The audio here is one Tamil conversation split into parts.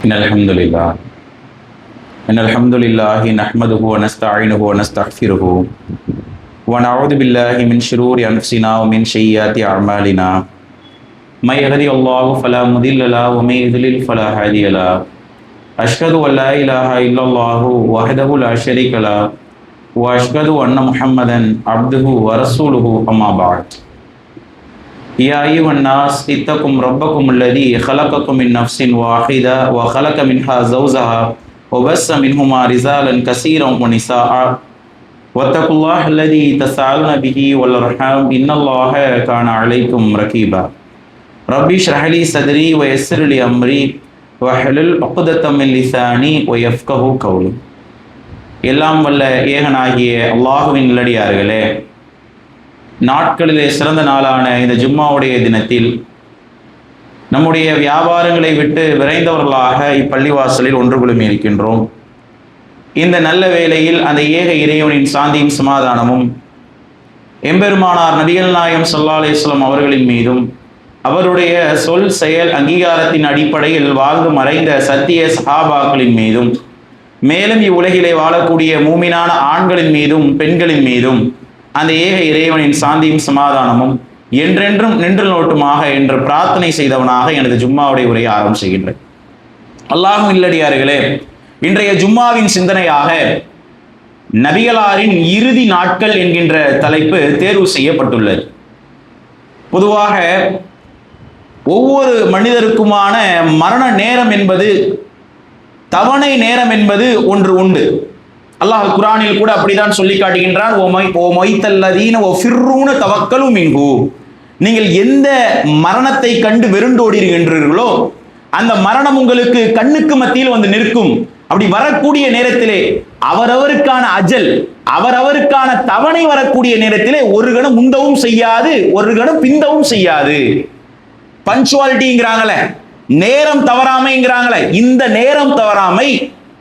إن الحمد لله إن الحمد لله نحمده ونستعينه ونستغفره ونعوذ بالله من شرور أنفسنا ومن سيئات أعمالنا من يهده الله فلا مضل له ومن يضلل فلا هادي له أشهد أن لا إله إلا الله وحده لا شريك له وأشهد أن محمدا عبده ورسوله أما بعد يا أيها الناس اتقوا ربكم الذي خلقكم من نفس واحدة وخلق منها زوجها وبث منهما رجالا كثيرا ونساء واتقوا الله الذي تساءلون به والأرحام إن الله كان عليكم رقيبا ربي اشرح لي صدري ويسر لي أمري واحلل عقدة من لساني ويفقهوا قولي. எல்லாம் வல்ல ஏகனாகிய அல்லாஹுவின் நல்லடியார்களே, நாட்களிலே சிறந்த நாளான இந்த ஜும்மாவுடைய தினத்தில் நம்முடைய வியாபாரங்களை விட்டு விரைந்தவர்களாக இப்பள்ளிவாசலில் ஒன்று குழுமி இருக்கின்றோம். இந்த நல்ல வேளையில் அந்த ஏக இறைவனின் சாந்தியும் சமாதானமும் எம்பெருமானார் நபிகள் நாயகம் ஸல்லல்லாஹு அலைஹி வஸல்லம் அவர்களின் மீதும் அவருடைய சொல் செயல் அங்கீகாரத்தின் அடிப்படையில் வாழ்ந்து மறைந்த சத்திய சஹாபாக்களின் மீதும் மேலும் இவ்வுலகிலே வாழக்கூடிய மூமினான ஆண்களின் மீதும் பெண்களின் மீதும் அந்த ஏக இறைவனின் சாந்தியும் சமாதானமும் என்றென்றும் நின்று நோட்டுமாக என்று பிரார்த்தனை செய்தவனாக எனது ஜும்மாவுடைய உரையை ஆரம்பம் செய்கின்றேன். அல்லாஹ்வின் நல்லடியார்களே, இன்றைய ஜும்மாவின் சிந்தனையாக நபிகளாரின் இறுதி நாட்கள் என்கின்ற தலைப்பு தேர்வு செய்யப்பட்டுள்ளது. பொதுவாக ஒவ்வொரு மனிதருக்குமான மரண நேரம் என்பது, தவணை நேரம் என்பது ஒன்று உண்டு. அல்லாஹ் குர்ஆனில் கூட அப்படிதான் சொல்லி காட்டுகின்றான். நீங்கள் எந்த மரணத்தை கண்டு வெருண்டோடுகின்றீர்களோ அந்த மரணம் உங்களுக்கு கண்ணுக்கு மத்தியில் வந்து நிற்கும். அப்படி வரக்கூடிய நேரத்திலே அவரவருக்கான அஜல், அவரவருக்கான தவணை வரக்கூடிய நேரத்திலே ஒரு கணம் முந்தவும் செய்யாது, ஒரு கணம் பிந்தவும் செய்யாது. பஞ்சுவாலிட்டிங்கிறாங்களே, நேரம் தவறாமைங்கிறாங்களே, இந்த நேரம் தவறாமை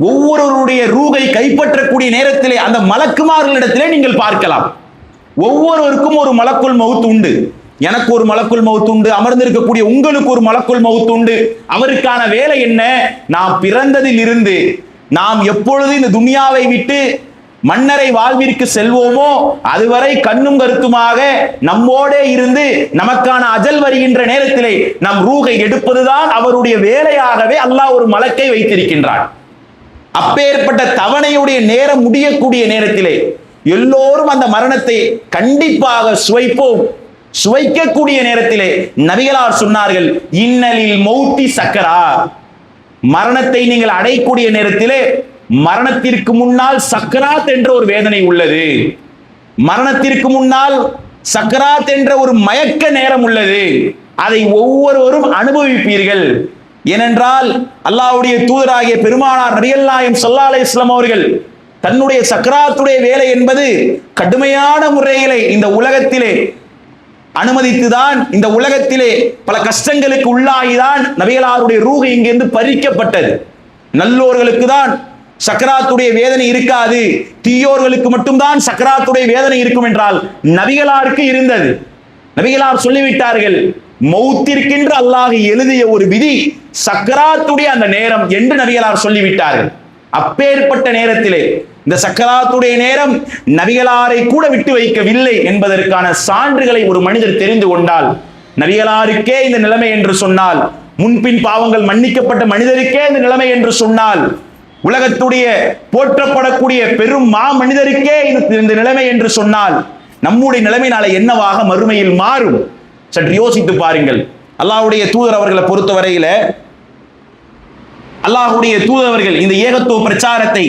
ஒவ்வொருவருடைய ரூகை கைப்பற்றக்கூடிய நேரத்திலே அந்த மலக்குமார்களிடத்திலே நீங்கள் பார்க்கலாம். ஒவ்வொருவருக்கும் ஒரு மலக்குல் மவுத் உண்டு. எனக்கு ஒரு மலக்குல் மவுத் உண்டு, அமர்ந்திருக்கக்கூடிய உங்களுக்கு ஒரு மலக்குல் மவுத் உண்டு. அவருக்கான வேலை என்ன? நாம் பிறந்ததில் இருந்து நாம் எப்பொழுது இந்த துனியாவை விட்டு மன்னரை வாழ்விற்கு செல்வோமோ அதுவரை கண்ணும் கருத்துமாக நம்மோடே இருந்து நமக்கான அஜல் வருகின்ற நேரத்திலே நம் ரூகை எடுப்பதுதான் அவருடைய வேலையாகவே அல்லாஹ் ஒரு மலக்கை வைத்திருக்கின்றான். அப்பேற்பட்ட தவணையுடைய நேரம் முடியக்கூடிய நேரத்திலே எல்லோரும் அந்த மரணத்தை கண்டிப்பாக சுவைப்போம். சுவைக்கக்கூடிய நேரத்திலே நபிகளார் சொன்னார்கள், இன்னலில் மௌத்தி சக்கரா, மரணத்தை நீங்கள் அடையக்கூடிய நேரத்திலே மரணத்திற்கு முன்னால் சக்கராத் என்ற ஒரு வேதனை உள்ளது. மரணத்திற்கு முன்னால் சக்கராத் என்ற ஒரு மயக்க நேரம் உள்ளது. அதை ஒவ்வொருவரும் அனுபவிப்பீர்கள். ஏனென்றால் அல்லாஹ்வுடைய தூதராகிய பெருமானார் நபிகள் நாயகம் ஸல்லல்லாஹு அலைஹி வஸல்லம் அவர்கள் தன்னுடைய சக்கராத்துடைய வேலை என்பது கடுமையான முறையிலே இந்த உலகத்திலே அனுமதித்துதான், இந்த உலகத்திலே பல கஷ்டங்களுக்கு உள்ளாகிதான் நபிகளாருடைய ரூஹ் இங்கிருந்து பறிக்கப்பட்டது. நல்லோர்களுக்கு தான் சக்கராத்துடைய வேதனை இருக்காது, தீயோர்களுக்கு மட்டும்தான் சக்கராத்துடைய வேதனை இருக்கும் என்றால் நபிகளாருக்கு இருந்தது. நபிகளார் சொல்லிவிட்டார்கள், மௌத்திற்கென்று அல்லாஹ் எழுதிய ஒரு விதி சக்கராத்துடைய அந்த நேரம் என்று நபிகளார் சொல்லிவிட்டார்கள். அப்பேற்பட்ட நேரத்திலே இந்த சக்கராத்துடைய நேரம் நபிகளாரை கூட விட்டு வைக்கவில்லை என்பதற்கான சான்றுகளை ஒரு மனிதர் தெரிந்து கொண்டால், நபிகளாருக்கே இந்த நிலைமை என்று சொன்னால், முன்பின் பாவங்கள் மன்னிக்கப்பட்ட மனிதருக்கே இந்த நிலைமை என்று சொன்னால், உலகத்துடைய போற்றப்படக்கூடிய பெரும் மா மனிதருக்கே இந்த நிலைமை என்று சொன்னால், நம்முடைய நிலைமை நாளை என்னவாக மறுமையில் மாறும்? சற்று யோசித்து பாருங்கள். அல்லாஹ்வுடைய தூதர் அவர்களை பொறுத்தவரையில, அல்லாஹ்வுடைய தூதர்கள் இந்த ஏகத்துவ பிரச்சாரத்தை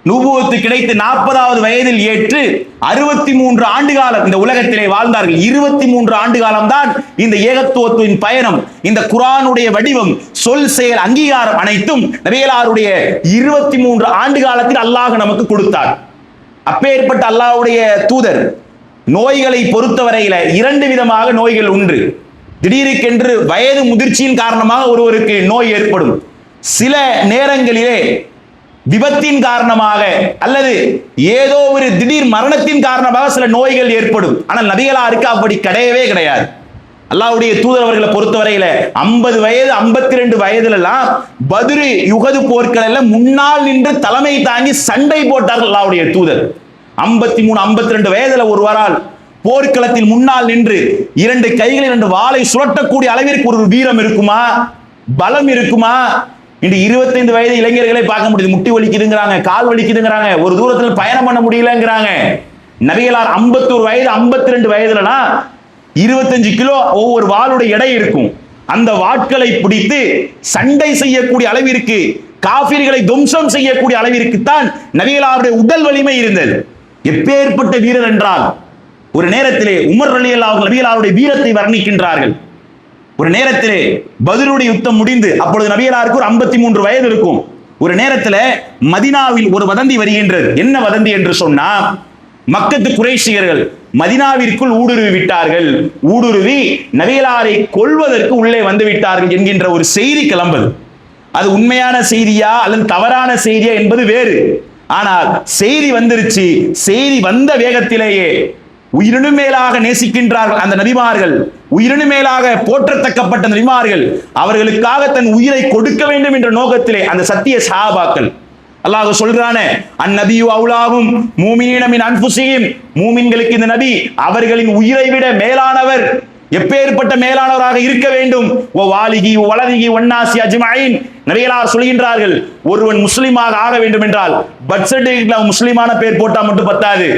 நுபுவத்து கிடைத்து 40வது வயதில் ஏற்று 63 ஆண்டு காலம் இந்த உலகத்திலே வாழ்ந்தார்கள். 23 ஆண்டு காலம் தான் இந்த ஏகத்துவத்தின் பயணம், இந்த குர்ஆனுடைய வடிவம், சொல் செயல் அங்கீகாரம் அனைத்தும் நபிகளாருடைய 23 ஆண்டு காலத்தில் அல்லாஹ் நமக்கு கொடுத்தார். அப்பேற்பட்ட அல்லாஹ்வுடைய தூதர் நோய்களை பொறுத்தவரையில 2 விதமாக நோய்கள் உண்டு. திடீரென்று வயது முதிர்ச்சியின் காரணமாக ஒருவருக்கு நோய் ஏற்படும். சில நேரங்களிலே விபத்தின் காரணமாக அல்லது ஏதோ ஒரு திடீர் மரணத்தின் காரணமாக சில நோய்கள் ஏற்படும். ஆனால் நபிகளாருக்கு அப்படி கிடையவே கிடையாது. அல்லாஹ்வுடைய தூதர் அவர்களை பொறுத்தவரையில 50 வயது 52 வயதுல எல்லாம் பத்ரு யுகது போர்க்கள முன்னால் நின்று தலைமை தாங்கி சண்டை போட்டார்கள் அல்லாஹ்வுடைய தூதர். 53 52 வயதுல ஒருவரால் போர்க்களத்தில் முன்னால் நின்று 2 கைகளில் 2 வாளை சுழட்டக்கூடிய அளவிற்கு ஒரு வீரம் இருக்குமா, பலம் இருக்குமா? இன்று 25 வயது இளைஞர்களை பார்க்க முடியுது, முட்டி வலிக்குதுங்கிறாங்க, கால் வலிக்குதுங்கிறாங்க, ஒரு தூரத்தில் பயணம் பண்ண முடியலங்கிறாங்க. நபிகளார் 51 வயது 52 வயதுலனா 25 கிலோ ஒவ்வொரு வாளுடைய எடை இருக்கும். அந்த வாட்களை பிடித்து சண்டை செய்யக்கூடிய அளவிற்கு, காஃபிர்களை துவம்சம் செய்யக்கூடிய அளவிற்கு தான் நபிகளாருடைய உடல் வலிமை இருந்தது. எப்பேற்பட்ட வீரர் என்றால், ஒரு நேரத்திலே உமர் ரலியல்லாஹு அன்ஹு நபிகளாருடைய வீரத்தை வர்ணிக்கின்றார்கள். ஒரு நேரத்திலே பத்ருடைய யுத்தம் முடிந்து அப்பொழுது நபிகளாருக்கு ஒரு 53 வயது இருக்கும். ஒரு நேரத்தில் மதீனாவில் ஒரு வதந்தி வருகின்றது. என்ன வதந்தி என்று சொன்னா, மக்கத்து குறைஷியர்கள் மதீனாவிற்குள் ஊடுருவி விட்டார்கள், ஊடுருவி நபிகளாரை கொல்வதற்கு உள்ளே வந்து விட்டார்கள் என்கின்ற ஒரு செய்தி கிளம்புது. அது உண்மையான செய்தியா அல்லது தவறான செய்தியா என்பது வேறு. ஆனால் செய்தி வந்துருச்சு. செய்தி வந்த வேகத்திலேயே உயிரினு மேலாக நேசிக்கின்றார்கள் அந்த நபிமார்கள், உயிரினு மேலாக போற்றத்தக்கப்பட்ட நபிமார்கள், அவர்களுக்காக தன் உயிரை கொடுக்க வேண்டும் என்ற நோக்கத்திலே அந்த சத்திய சஹாபாக்கள், அல்லாஹ் சொல்றானே, அந்நபியு அவுலாஹும் மூமினீன மின் அன்ஃபுஸிஹிம், மூமின்களுக்கு இந்த நபி அவர்களின் உயிரை விட மேலானவர். எப்பேற்பட்ட மேலானவராக இருக்க வேண்டும்? ஓ வாலிகி வலதிகி வன்னாசி அஜ்மஈன், நபிகளார் சொல்கின்றார்கள், ஒருவன் முஸ்லிமாக ஆக வேண்டும் என்றால் பர்த் சர்டிஃபிகேட்ல முஸ்லிமான பேர் போட்டா மட்டும் பத்தாது,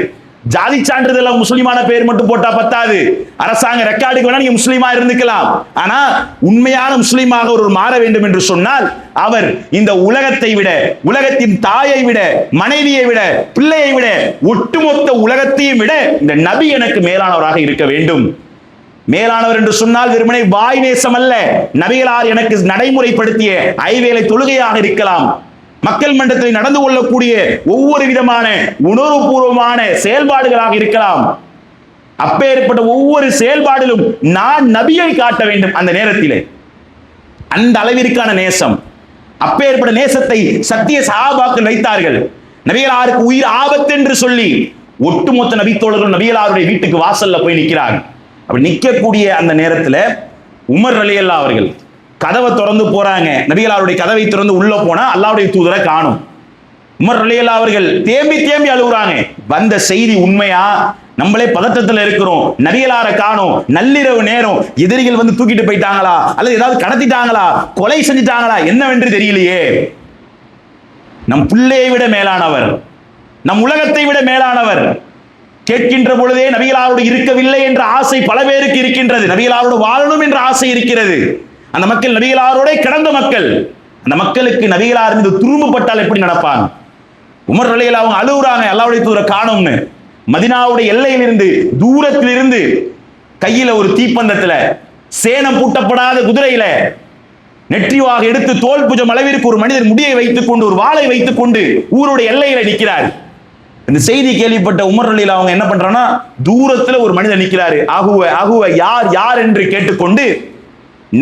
ஜாதி சான்றிதழ் முஸ்லிமான பேர் மட்டும் போட்டா பத்தாது, அரசாங்க ரெக்கார்டுக்கு வேணா நீங்க முஸ்லீமா இருந்துக்கலாம். ஆனா உண்மையான முஸ்லீமாக ஒரு மாற வேண்டும் என்று சொன்னால் அவர் இந்த உலகத்தை விட, உலகத்தின் தாயை விட, மனைவியை விட, பிள்ளையை விட, ஒட்டுமொத்த உலகத்தையும் விட இந்த நபி எனக்கு மேலானவராக இருக்க வேண்டும். மேலானவர் என்று சொன்னால் வெறுமனே வாய் நேசம் அல்ல, நபிகளார் எனக்கு நடைமுறைப்படுத்திய ஐவேளை தொழுகையாக இருக்கலாம், மக்கள் மன்றத்தில் நடந்து கொள்ளக்கூடிய ஒவ்வொரு விதமான உணர்வுபூர்வமான செயல்பாடுகளாக இருக்கலாம். அப்பேற்பட்ட ஒவ்வொரு செயல்பாடிலும் நான் நபியை காட்ட வேண்டும். அந்த நேரத்திலே அந்த அளவிற்கான நேசம், அப்பேற்பட்ட நேசத்தை சத்திய சஹாபாக்கள் வைத்தார்கள். நபிகளாருக்கு உயிர் ஆபத்து என்று சொல்லி ஒட்டுமொத்த நபித்தோழர்கள் நபிகளாருடைய வீட்டுக்கு வாசல்ல போய் நிற்கிறார்கள். அப்படி நிற்கக்கூடிய அந்த நேரத்தில் உமர் ரலியல்லாஹு அவர்கள் கதவை திறந்து போறாங்க. நபிகளாருடைய கதவை திறந்து உள்ள போனா அல்லாஹ்வுடைய தூதரை காணும். உமர் ரலியல்லாஹு அவர்கள் தேம்பி தேம்பி அழுகுறாங்க. வந்த செய்தி உண்மையா? நம்மளே பதட்டத்தில் இருக்கிறோம், நபிகளாரை காணோம், நள்ளிரவு நேரம், எதிரிகள் வந்து தூக்கிட்டு போயிட்டாங்களா அல்லது ஏதாவது கடத்திட்டாங்களா, கொலை செஞ்சிட்டாங்களா, என்னவென்று தெரியலையே. நம் பிள்ளையை விட மேலானவர், நம் உலகத்தை விட மேலானவர். கேட்கின்ற பொழுதே நபிகளாரோடு இருக்கவில்லை என்ற ஆசை பல பேருக்கு இருக்கின்றது, நபிகளாரோடு வாழணும் என்ற ஆசை இருக்கிறது. அந்த மக்கள் நபிகளாரோட கடந்த மக்கள், அந்த மக்களுக்கு நபிகளார் மீது துரும்புப்பட்டால் எப்படி நடப்பாங்க? உமர் ரலியல்லாஹு அவங்க அழுகுறாங்க, அல்லாஹ்வுடைய தூதரை காணோம்னு. மதீனாவுடைய எல்லையிலிருந்து, தூரத்திலிருந்து கையில ஒரு தீப்பந்தத்துல, சேனம் பூட்டப்படாத குதிரையில நெற்றிவாக எடுத்து தோல் புஜம் அளவிற்கு ஒரு மனிதர் முடியை வைத்துக் கொண்டு, ஒரு வாளை வைத்துக் கொண்டு ஊருடைய எல்லையில நிற்கிறார். இந்த செய்தி கேள்விப்பட்ட உமர் ரலியல்லாஹு அவங்க என்ன பண்றாங்கன்னா, தூரத்துல ஒரு மனிதர் நிற்கிறாரு, அகுவ அகுவ யார் யார் என்று கேட்டுக்கொண்டு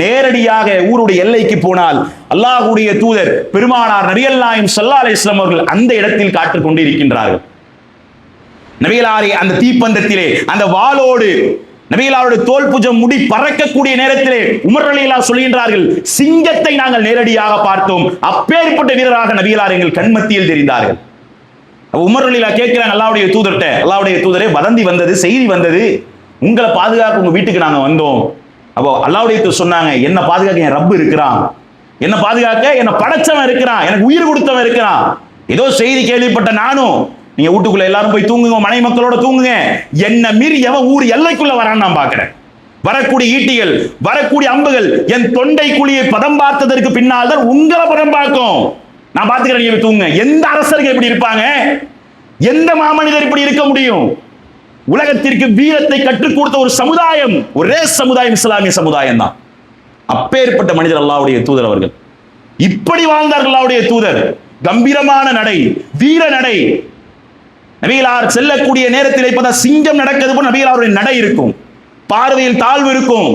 நேரடியாக ஊருடைய எல்லைக்கு போனால் அல்லாஹ்வுடைய தூதர் பெருமானார் நபிகள் நாயகம் ஸல்லல்லாஹு அலைஹி வஸல்லம் அவர்கள் அந்த இடத்தில் காத்துக் கொண்டு இருக்கின்றார்கள். நபிகளாரை அந்த தீப்பந்தத்திலே அந்த வாளோடு நபிகளாருடைய தோல் புஜம் முடி பறக்கக்கூடிய நேரத்திலே உமர் ரலியல்லாஹு சொல்கின்றார்கள், சிங்கத்தை நாங்கள் நேரடியாக பார்த்தோம், அப்பேற்பட்ட வீரராக நபிகளார் எங்கள் கண்மத்தியில் தெரிந்தார்கள். உமர் ரலியல்லாஹு கேட்கிறாங்க அல்லாஹ்வுடைய தூதர்கிட்ட, அல்லாஹ்வுடைய தூதரே வதந்தி வந்தது, செய்தி வந்தது, உங்களை பாதுகாக்க உங்க வீட்டுக்கு நாங்க வந்தோம். அப்போ அல்லாஹ்வுடைய தூதர் சொன்னாங்க, என்ன பாதுகாக்க என் ரப்பு இருக்கிறான், என்ன பாதுகாக்க என்ன படைச்சவன் இருக்கிறான், எனக்கு உயிர் கொடுத்தவன் இருக்கிறான். ஏதோ செய்தி கேள்விப்பட்ட நானும், நீங்க வீட்டுக்குள்ள எல்லாரும் போய் தூங்குங்க, மனை மக்களோட தூங்குங்க, என்ன மீறி எவன் ஊர் எல்லைக்குள்ள வரான்னு நான் பார்க்கிறேன். வரக்கூடிய ஈட்டிகள், வரக்கூடிய அம்புகள் என் தொண்டை குழியை பதம் பார்த்ததற்கு பின்னால் தான் உங்களை பதம் பார்க்கும். நான் பார்த்துக்கிறேன், நீங்க தூங்குங்க. எந்த அரசர்கள் இப்படி இருப்பாங்க? எந்த மாமனிதர் இப்படி இருக்க முடியும்? உலகத்திற்கு வீரத்தை கற்றுக் கொடுத்த ஒரு சமுதாயம், ஒரே சமுதாயம் இஸ்லாமிய சமுதாயம் தான். அப்பேற்பட்ட மனிதர் அல்லாஹ்வுடைய தூதர் அவர்கள். இப்படி வாழ்ந்தார்கள் அல்லாஹ்வுடைய தூதர். கம்பீரமான நடை, வீர நடை. நபிகளார் செல்லக்கூடிய நேரத்தில் இப்பதான் சிங்கம் நடக்கிறது போல நபிகளாருடைய நடை இருக்கும், பார்வையில் தாழ்வு இருக்கும்,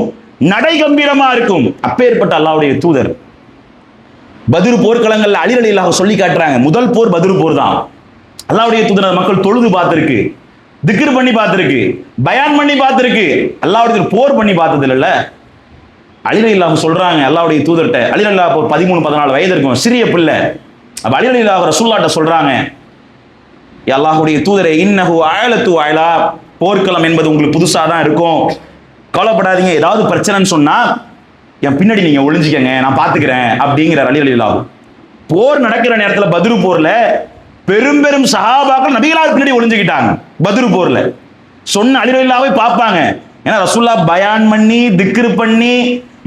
நடை கம்பீரமா இருக்கும். அப்பேற்பட்ட அல்லாஹ்வுடைய தூதர். பத்ரு போர்க்களங்கள்ல அலி ரலியல்லாஹு சொல்லி காட்டுறாங்க, முதல் போர் பத்ரு போர் தான். அல்லாஹ்வுடைய தூதர் மக்கள் தொழுது பார்த்திருக்கு. திக்ர் பண்ணி பார்த்திருக்கு, பயான் பண்ணி பார்த்திருக்கு, அல்லாஹ்வுடைய போர் பண்ணி பார்த்தது இல்ல. அலி ரலியல்லாஹு சொல்றாங்க அல்லாஹ்வுடைய தூதர்கிட்ட, அலி ரலியல்லாஹு 13-14 வயது இருக்கும், சிறிய பிள்ளை. அப்ப அலி ரலியல்லாஹு ரசூலுல்லாஹ்ட்ட சொல்றாங்க, அல்லாஹ்வுடைய தூதரே, இன்னஹு அயலத்து அயலா, போர்க்களம் என்பது உங்களுக்கு புதுசா தான் இருக்கும், கவலைப்படாதீங்க, ஏதாவது பிரச்சனைன்னு சொன்னா என் பின்னாடி நீங்க ஒளிஞ்சிக்கங்க, நான் பாத்துக்கிறேன் அப்படிங்கிற அலி ரலியல்லாஹு. போர் நடக்கிற நேரத்துல பத்ரு போர்ல பெரும் பெரும் சஹாபாக்கள் நபிகளார் பின்னாடி ஒளிஞ்சுக்கிட்டாங்க. பத்ரு போர்ல சொன்ன அலி ரலியல்லாஹுவை பார்ப்பாங்க. ஏன்னா ரசூலுல்லாஹ் பயான் பண்ணி திக்ர் பண்ணி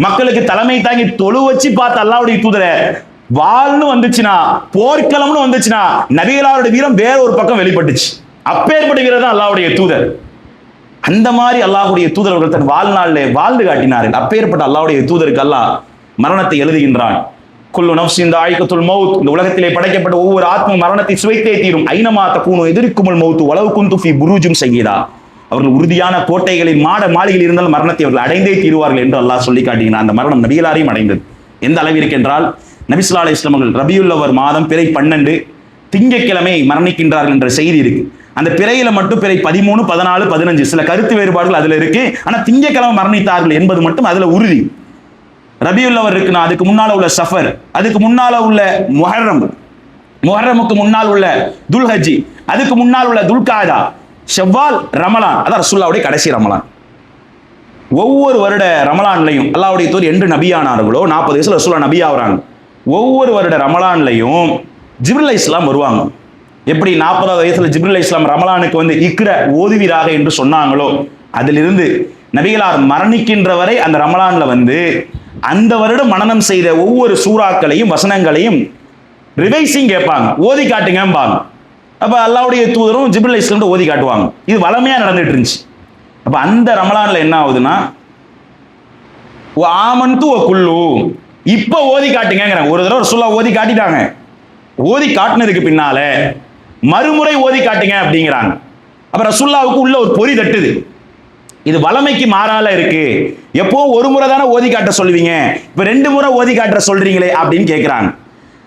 மக்களுக்கு தலைமை தாங்கி தொழு வச்சு பார்த்த அல்லாஹ்வுடைய தூதரை வாழ்னு வந்துச்சுன்னா, போர்க்களம்னு வந்துச்சுன்னா, நபிகளாருடைய வீரம் வேற ஒரு பக்கம் வெளிப்பட்டுச்சு. அப்பேற்பட்ட வீரர் தான் அல்லாஹ்வுடைய தூதர். அந்த மாதிரி அல்லாஹ்வுடைய தூதர் அவர்கள் தன் வாழ்நாளில் வாழ்ந்து காட்டினார்கள். அப்பேற்பட்ட அல்லாஹ்வுடைய தூதருக்கு அல்லாஹ் மரணத்தை எழுதுகின்றான். குல்லு நஃப்ஸின் தாயிகத்துல் மௌத், இந்த உலகத்திலே படைக்கப்பட்ட ஒவ்வொரு ஆத்ம மரணத்தை சுவைத்தே தீரும். ஐனமா தகூனு எதிர்க்குமுல் மௌத் வலவ் குன்து ஃபீ புரூஜும் ஸய்யிதா, அவர்கள் உறுதியான கோட்டைகளில் மாட மாளிகையில் இருந்தால் மரணத்தை அவர்கள் அடைந்தே தீருவார்கள் என்று அல்லாஹ் சொல்லி காட்டுகிறான். அந்த மரணம் நபிகளாரையும் அடைந்தது. எந்த அளவிற்கு என்றால், நபி ஸல்லல்லாஹு அலைஹி வஸல்லம் அவர்கள் ரபியுல் அவ்வல் மாதம் பிறை 12 திங்கட்கிழமை மரணிக்கின்றார்கள் என்ற செய்தி இருக்கு. அந்த பிறையில மட்டும் பிறை 13, 14, 15 சில கருத்து வேறுபாடுகள் அதுல இருக்கு. ஆனா திங்கட்கிழமை மரணித்தார்கள் என்பது மட்டும் அதுல உறுதி. ரபியுல் அவ்வல் இருக்குன்னா அதுக்கு முன்னால உள்ள சஃபர், அதுக்கு முன்னால உள்ள முஹர்ரம், முஹர்ரமுக்கு முன்னால் உள்ள துல்ஹஜ்ஜி, அதுக்கு முன்னால் உள்ள துல்காதா, ஷவ்வால், ரமலான், அதான் ரசூலுல்லாஹ்வுடைய கடைசி ரமலான். ஒவ்வொரு வருட ரமலான்லையும் அல்லாஹ்வுடைய தூதர் என்று நபியானார்களோ 40 வயசுல ரசூலுல்லாஹ் நபி ஆகுறாங்க. ஒவ்வொரு வருட ரமலான்லையும் ஜிப்ரீல் அலைஹிஸ்ஸலாம் வருவாங்க. எப்படி 40வது வயசுல ஜிப்ரீல் அலைஹிஸ்ஸலாம் ரமலானுக்கு வந்து இக்ர ஓதுவீராக என்று சொன்னாங்களோ, அதிலிருந்து நபிகளார் மரணிக்கின்ற வரை அந்த ரமலான்ல வந்து அந்த வருடம் மனனம் செய்த ஒவ்வொரு சூறாக்களையும் வசனங்களையும் ரிவைசிங் கேட்பாங்க, ஓதி காட்டுங்கம்பாங்க. அப்ப அல்லாஹ்வுடைய தூதரும் ஜிப்ரீல் அலைஹிஸ்ஸலாம் ஓதி காட்டுவாங்க. இது வளமையா நடந்துட்டு இருந்துச்சு. அப்ப அந்த ரமலான்ல என்ன ஆகுதுன்னா, ஆமன்து வ குல்லு, இப்ப ஓதி காட்டுங்கிறாங்க. ஒரு தடவை ரசூலுல்லாஹ் ஓதி காட்டிட்டாங்க, ஓதி காட்டினதுக்கு பின்னால மறுமுறை ஓதி காட்டுங்க அப்படிங்கிறாங்க. அப்ப ரசூலுல்லாஹ்வுக்கு உள்ள ஒரு பொறி தட்டுது, இது வளமைக்கு மாறால இருக்கு. எப்போ ஒரு முறை தானே ஓதி காட்ட சொல்லுவீங்க, இப்ப 2 முறை ஓதி காட்ட சொல்றீங்களே அப்படின்னு கேட்கிறாங்க.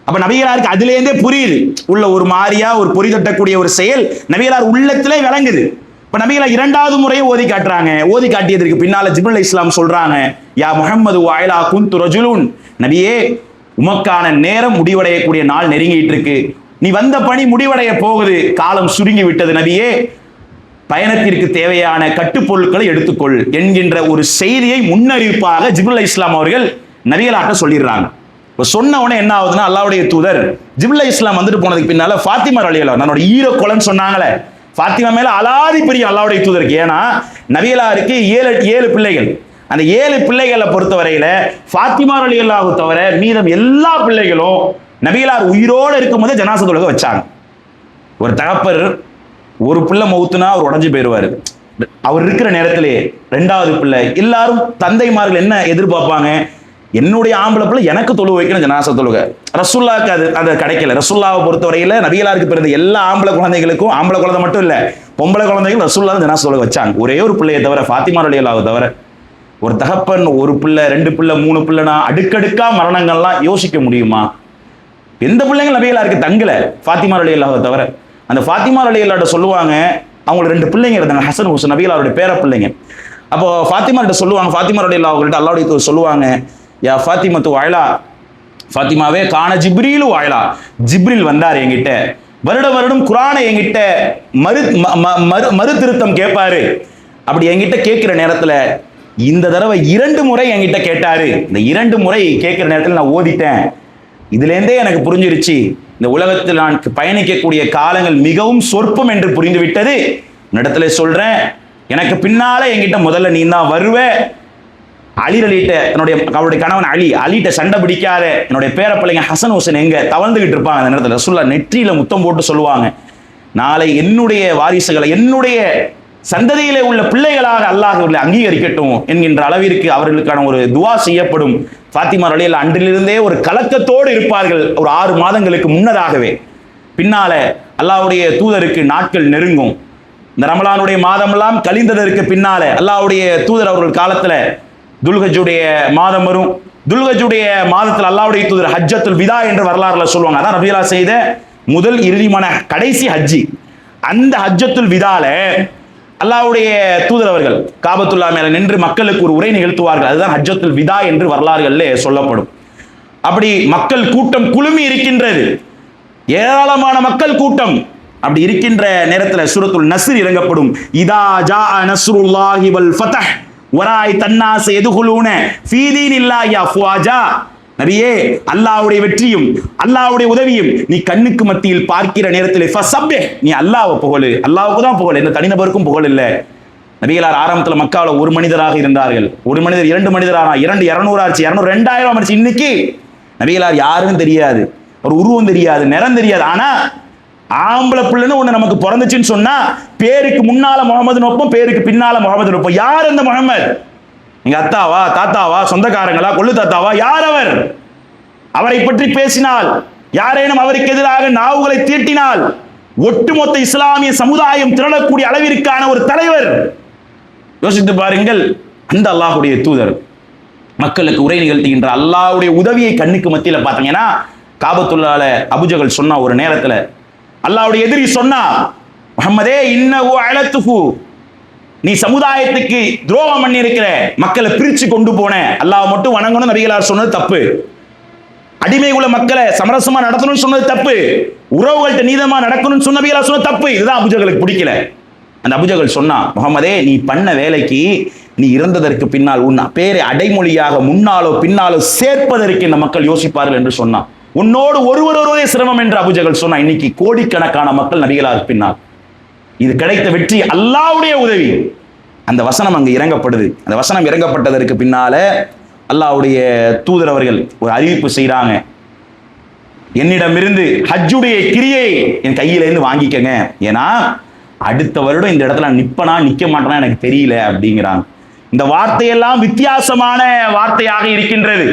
அப்ப நபிகளாருக்கு அதுல இருந்தே புரியுது, உள்ள ஒரு மாறியா ஒரு பொறி தட்டக்கூடிய ஒரு செயல் நபிகளார் உள்ளத்திலே விளங்குது. இப்ப நபிகளார் 2வது முறையும் ஓதி காட்டுறாங்க. ஓதி காட்டியதற்கு பின்னால ஜிப்ரீல் அலைஹிஸ்ஸலாம் சொல்றாங்க, யா முஹம்மது வஅலா குன்து ரஜுலுன், நபியே உமக்கான நேரம் முடிவடையக்கூடிய நாள் நெருங்கிட்டு இருக்கு, நீ வந்த பணி முடிவடைய போகுது, காலம் சுருங்கி விட்டது நபியே, பயணத்திற்கு தேவையான கட்டுப்பொருட்களை எடுத்துக்கொள் என்கின்ற ஒரு செய்தியை முன்னறிவிப்பாக ஜிப்ரீல் அலைஹிஸ்ஸலாம் அவர்கள் நபிகளார்ட்ட சொல்லிடுறாங்க. இப்போ சொன்ன உடனே என்ன ஆகுதுன்னா, அல்லாஹ்வுடைய தூதர் ஜிப்ரீல் அலைஹிஸ்ஸலாம் வந்துட்டு போனதுக்கு பின்னால ஃபாத்திமா ரலியல்லாஹு அன்ஹா, ஈர கொலைன்னு சொன்னாங்களே, ஃபாத்திமா மேல அலாதி பிரியம் அல்லாஹ்வுடைய தூதருக்கு. ஏன்னா நபிகளாருக்கு 7 பிள்ளைகள். அந்த 7 பிள்ளைகளை பொறுத்தவரையில ஃபாத்திமா ரலியல்லாஹு தவிர மீதம் எல்லா பிள்ளைகளும் நபிகளார் உயிரோடு இருக்கும்போது ஜனாசா தொழுகை வச்சாங்க. ஒரு தகப்பர் ஒரு பிள்ளை மௌத்துனா அவர் உடஞ்சு போயிடுவாரு. அவர் இருக்கிற நேரத்திலே 2வது பிள்ளை, எல்லாரும் தந்தைமார்கள் என்ன எதிர்பார்ப்பாங்க, என்னுடைய ஆம்பளை பிள்ளை எனக்கு தொழு வைக்கணும் ஜனாசா தொழுகை. ரசூலுல்லாஹ்க்கு அது கிடைக்கல. ரசூலுல்லாஹ்வை பொறுத்தவரையில நபிகளாருக்கு பிறந்த எல்லா ஆம்பளை குழந்தைகளுக்கும், ஆம்பளை குழந்தை மட்டும் இல்ல பொம்பளை குழந்தைகள் ரசூலுல்லாஹ் ஜனாசா தொழுகை வச்சாங்க. ஒரே ஒரு பிள்ளையை தவிர, ஃபாத்திமா ரலியல்லாஹு தவிர. ஒரு தகப்பன் ஒரு பிள்ளை 2 பிள்ளை 3 பிள்ளைனா அடுக்கடுக்கா மரணங்கள்லாம் யோசிக்க முடியுமா? எந்த பிள்ளைங்க நபிகளாருக்கு தங்கல ஃபாத்திமா ரலியல்லாஹு தவிர. அந்த ஃபாத்திமா ரலியல்லாஹு சொல்லுவாங்க, அவங்களுக்கு 2 பிள்ளைங்க இருந்தாங்க, ஹசன் ஹுசைன், நபிகளாருடைய பேர பிள்ளைங்க. அப்போ ஃபாத்திமா கிட்ட சொல்லுவாங்க, ஃபாத்திமா ரலியல்லாஹு அவங்கள்ட்ட அல்லாஹ்வுடைய தூதர் சொல்லுவாங்க, யா ஃபாத்திமத்து வஅலா, ஃபாத்திமாவே கான ஜிப்ரீலு வஅலா, ஜிப்ரீல் வந்தார் என்கிட்ட, வருடம் குர்ஆனை என்கிட்ட மறு திருத்தம் கேட்பாரு. அப்படி என்கிட்ட கேட்கிற நேரத்துல இந்த தடவை 2 முறை என்கிட்ட கேட்டாரு. இந்த 2 முறை கேட்கிற நேரத்தில் நான் ஓதிட்டேன். இதுல இருந்தே எனக்கு புரிஞ்சிருச்சு, இந்த உலகத்தில் நான் பயணிக்கக்கூடிய காலங்கள் மிகவும் சொற்பம் என்று புரிந்து விட்டது. இடத்துல சொல்றேன், எனக்கு பின்னால என்கிட்ட முதல்ல நீ தான் வருவ. அலி ரலிட்ட, அவருடைய கணவன் அலிட்ட சண்டை பிடிக்காத, என்னுடைய பேர பிள்ளைங்க ஹசன் ஹுசைன் எங்க தவழ்ந்துகிட்டு இருப்பாங்க. அந்த நேரத்தில் ரசூலுல்லாஹ் நெற்றியில முத்தம் போட்டு சொல்லுவாங்க, நாளை என்னுடைய வாரிசுகளை, என்னுடைய சந்ததியிலே உள்ள பிள்ளைகளாக அல்லாஹ் அவர்களை அங்கீகரிக்கட்டும் என்கின்ற அளவிற்கு அவர்களுக்கான ஒரு துவா செய்யப்படும். ஃபாத்திமா ரலியல்லாஹு அன்றிலிருந்தே ஒரு கலக்கத்தோடு இருப்பார்கள். ஒரு 6 மாதங்களுக்கு முன்னதாகவே. பின்னால அல்லாஹ்வுடைய தூதருக்கு நாட்கள் நெருங்கும். இந்த ரமலானுடைய மாதமெல்லாம் கழிந்ததற்கு பின்னால அல்லாஹ்வுடைய தூதர் அவர்கள் காலத்துல துல்ஹஜ்ஜுடைய மாதம் வரும். துல்ஹஜ்ஜுடைய மாதத்தில் அல்லாஹ்வுடைய தூதர் ஹஜ்ஜத்துல் விதா என்ற வரலாறுல சொல்லுவாங்க. அதான் நபிகளார் செய்த முதல் இறுதிமான கடைசி ஹஜ்ஜி. அந்த ஹஜ்ஜத்துல் விதால அல்லாஹ்வுடைய தூதர் அவர்கள் காபத்துல்லா மேல நின்று மக்களுக்கு ஒரு உரை நிகழ்த்துவார்கள். அதுதான் ஹஜ்ஜத்துல் விதா என்று வரலாறுகளில் சொல்லப்படும். அப்படி மக்கள் கூட்டம் குழுமி இருக்கின்றது, ஏராளமான மக்கள் கூட்டம். அப்படி இருக்கின்ற நேரத்தில் சூரத்துல் நஸ்ர் இறங்கப்படும். இதா ஜா நஸ்ருல்லாஹி வல் ஃபத்ஹ் வராய் தன்னாஸ யதுகுலூன ஃபீ தீனில்லாஹி அஃப்வாஜா. நபியே, அல்லாஹ்வுடைய வெற்றியும் அல்லாஹ்வுடைய உதவியும் நீ கண்ணுக்கு மத்தியில் பார்க்கிற நேரத்தில் ஃபஸப்பிஹ், நீ அல்லாஹ்வை புகழு. அல்லாஹ்வுக்கு தான் புகழ், எந்த தனிநபருக்கும் புகழ் இல்லை. நபிகளார் ஆரம்பத்தில் மக்காவில் ஒரு மனிதராக இருந்தார்கள். ஒரு மனிதர் 2 மனிதராக 200 ஆச்சு, 200 2000 ஆச்சு. இன்னைக்கு நபிகளார் யாருன்னு தெரியாது, ஒரு உருவம் தெரியாது, நிறம் தெரியாது. ஆனா ஆம்பளை பிள்ளைன்னு ஒண்ணு நமக்கு பிறந்துச்சுன்னு சொன்னா பேருக்கு முன்னால முகமது நோப்போம், பேருக்கு பின்னால முகமது நோப்போம். யார் அந்த முகமது? எங்க அத்தாவா, தாத்தாவா, சொந்தக்காரங்களா, கொள்ளு தாத்தாவா? யார் அவர்? அவரை பற்றி பேசினால், யாரேனும் அவருக்கு எதிராக நாவுகளை தீட்டினால் ஒட்டுமொத்த இஸ்லாமிய சமுதாயம் திரளக்கூடிய அளவிற்கான ஒரு தலைவர். யோசித்து பாருங்கள். அந்த அல்லாஹ்வுடைய தூதர் மக்களுக்கு உரை நிகழ்த்துகின்ற அல்லாஹ்வுடைய உதவியை கண்ணுக்கு மத்தியில் பார்த்தீங்கன்னா, காபத்துல்லால அபூஜஹல் சொன்னா ஒரு நேரத்தில், அல்லாஹ்வுடைய எதிரி சொன்னா, முஹம்மதே இன்னஹு அலத்துஹு, நீ சமுதாயத்துக்கு துரோகம் பண்ணி இருக்கிற, மக்களை பிரிச்சு கொண்டு போன, அல்லாஹ் மட்டும் வணங்கணும் நபிகளார் சொன்னது தப்பு, அடிமை உள்ள மக்களை சமரசமா நடத்தணும்னு சொன்னது தப்பு, உறவுகள்கிட்ட நீதமா நடக்கணும்னு சொன்ன நபிகளார் சொன்னது தப்பு. இதுதான் அபூஜஹலுக்கு பிடிக்கல. அந்த அபூஜஹல் சொன்னா, முஹம்மதே, நீ பண்ண வேலைக்கு நீ இறந்ததற்கு பின்னால் உன் பேரை அடைமொழியாக முன்னாலோ பின்னாலோ சேர்ப்பதற்கு இந்த மக்கள் யோசிப்பார்கள் என்று சொன்னான். உன்னோடு ஒருவரே சிரமம் என்று அபூஜஹல் சொன்னா. இன்னைக்கு கோடிக்கணக்கான மக்கள் நபிகளாருக்கு பின்னால். இது கிடைத்த வெற்றி அல்லாஹ்வுடைய உதவி. அந்த வசனம் அங்கு இறங்கப்படுது. அந்த வசனம் இறங்கப்பட்டதற்கு பின்னால அல்லாஹ்வுடைய தூதர் அவர்கள் ஒரு அறிவிப்பு செய்றாங்க, என்னிடமிருந்து ஹஜ்ஜுடைய கிரியை என் கையிலேருந்து வாங்கிக்கங்க, ஏன்னா அடுத்த வருடம் இந்த இடத்துல நிப்பனா நிக்க மாட்டேனா எனக்கு தெரியல அப்படிங்கிறாங்க. இந்த வார்த்தையெல்லாம் வித்தியாசமான வார்த்தையாக இருக்கின்றது,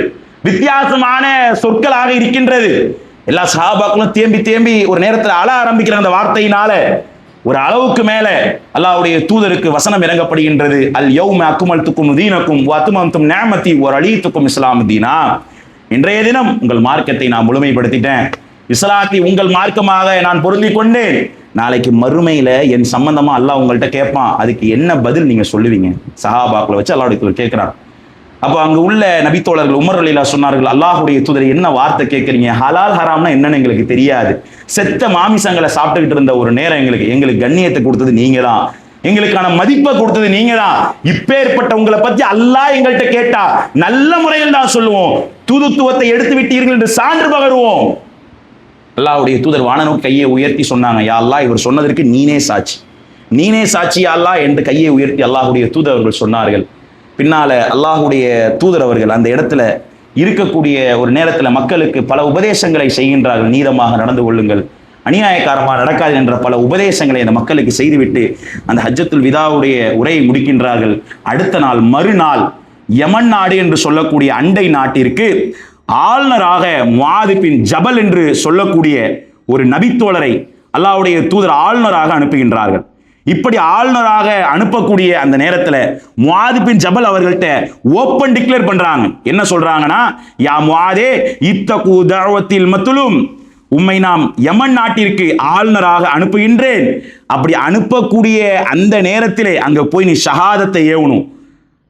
வித்தியாசமான சொற்களாக இருக்கின்றது. எல்லா சஹாபாக்களும் தேம்பி தேம்பி ஒரு நேரத்தில் அழ ஆரம்பிக்கிற அந்த வார்த்தையினால ஒரு அளவுக்கு மேல அல்லாஹ்வுடைய தூதருக்கு வசனம் இறங்கப்படுகின்றது. அல் யௌம அக்மல்துக்கும் தீனக்கும் வ அத்மம்தும் நிஅமதி வ ரலீதுக்கும் இஸ்லாம் தீனா. இன்றைய தினம் உங்கள் மார்க்கத்தை நான் முழுமைப்படுத்திட்டேன், இஸ்லாத்தை உங்கள் மார்க்கமாக நான் பொருந்திக் கொண்டேன். நாளைக்கு மறுமையில என் சம்பந்தமா அல்லாஹ் உங்கள்கிட்ட கேட்பான், அதுக்கு என்ன பதில் நீங்க சொல்லுவீங்க? சஹாபாக்களை வச்சு அல்லாஹ்வுடைய தூதர் கேட்கிறான். அப்போ அங்கு உள்ள நபித்தோழர்கள் உமர் ரலியல்லாஹு சொன்னார்கள், அல்லாஹ்வுடைய தூதர் என்ன வார்த்தை கேட்குறீங்க? ஹலால் ஹராம்னா என்னன்னு எங்களுக்கு தெரியாது. செத்த மாமிசங்களை சாப்பிட்டுக்கிட்டு இருந்த ஒரு நேரம் எங்களுக்கு கண்ணியத்தை கொடுத்தது நீங்க தான், எங்களுக்கான மதிப்பை கொடுத்தது நீங்க தான். இப்பேற்பட்ட உங்களை பத்தி அல்லாஹ் எங்கள்கிட்ட கேட்டா நல்ல முறையில் தான் சொல்லுவோம், தூதுத்துவத்தை எடுத்து விட்டீர்கள் என்று சான்று பகருவோம். அல்லாஹ்வுடைய தூதர் வானநோக்கி கையை உயர்த்தி சொன்னாங்க, யா அல்லாஹ், இவர் சொன்னதற்கு நீனே சாட்சி, நீனே சாட்சி யா அல்லாஹ் என்று கையை உயர்த்தி அல்லாஹ்வுடைய தூதர் அவர்கள் சொன்னார்கள். பின்னால அல்லாஹ்வுடைய தூதர் அவர்கள் அந்த இடத்துல இருக்கக்கூடிய ஒரு நேரத்தில் மக்களுக்கு பல உபதேசங்களை செய்கின்றார்கள். நீதமாக நடந்து கொள்ளுங்கள், அநியாயக்காரமாக நடக்காது என்ற பல உபதேசங்களை அந்த மக்களுக்கு செய்துவிட்டு அந்த ஹஜ்ஜத்துல் விதாவுடைய உரையை முடிக்கின்றார்கள். அடுத்த நாள் மறுநாள் யமன் நாடு என்று சொல்லக்கூடிய அண்டை நாட்டிற்கு ஆளுநராக முஆது பின் ஜபல் என்று சொல்லக்கூடிய ஒரு நபித்தோழரை அல்லாஹ்வுடைய தூதர் ஆளுநராக அனுப்புகின்றார்கள். இப்படி ஆளுநராக அனுப்பக்கூடிய அந்த நேரத்தில் முஆது பின் ஜபல் அவர்கள்ட்ட ஓப்பன் டிக்ளேர் பண்றாங்க. என்ன சொல்றாங்கன்னா, யா முஆதே இத்தகு தஅவத்தில் மத்லூம், உம்மை நாம் யமன் நாட்டிற்கு ஆளுநராக அனுப்புகின்றேன். அப்படி அனுப்பக்கூடிய அந்த நேரத்திலே அங்க போய் நீ ஷஹாதத்தை ஏவணும்,